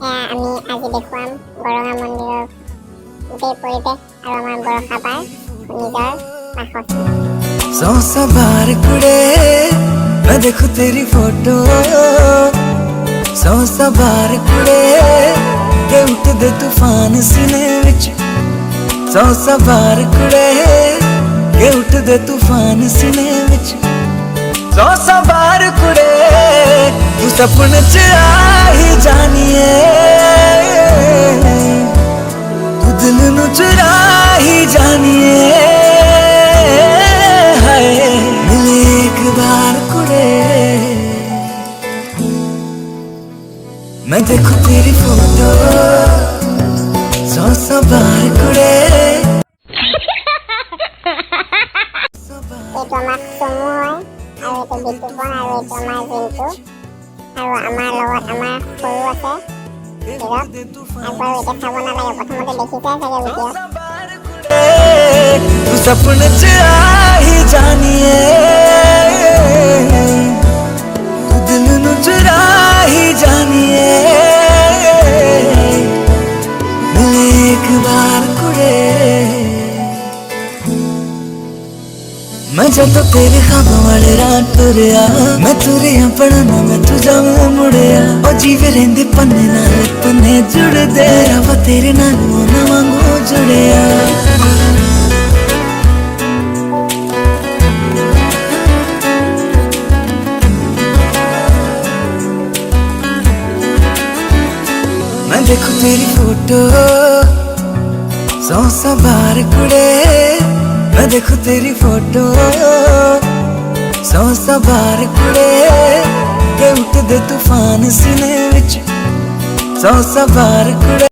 আমি আজি দেখুৱাম গৰঙা মন্দিৰৰ গোটেই পৰিৱেশ আৰু আমাৰ বৰষাপাৰ নিজৰ বাসস্থান। सौ सवार कुड़े मैं देखूं तेरी फोटो, सौ सवार कुड़े के उठ दे तूफान सीने विच, सौ सवार कुड़े के उठ दे तूफान सीने विच, सौ सवार कुड़े तू सपने च आ ही जानिए, तू दिल नू चुरा ही जानिए। मिले एक बार कुड़े मैं देखूं तेरी फोटो, सौ बार कुड़े। এইটো আমাৰ চমু হয় আৰু এইটো বিদ্যুৎপন আৰু এইটো আমাৰ জিন্তু আৰু আমাৰ লগত আমাৰ সৰু আছে হিৰক। একবাৰো এতিয়া চাব নালাগে, প্ৰথমতে দেখিছে চাগে ভিডিঅ'। तू सपने च आ ही जानिए, तू दिल नू चुरा ही जानिए। मिले एक बार कुड़े मैं जदों तेरे ख्वाबों वाले रात तुरिया, मैं तुरिया पढ़ना मैं तू जाऊं मुड़िया, ओ जीवे रेंदे पन्ने नाल पन्ने जुड़दे रवा तेरे नाल ना वांगू जुड़िया। मैं देखूं तेरी फोटो, सौ सवार कुड़े मैं देखूं तेरी फोटो, सौ सवार कुड़े के उठ दे तूफान सीने विच, सौ सवार कुड़े।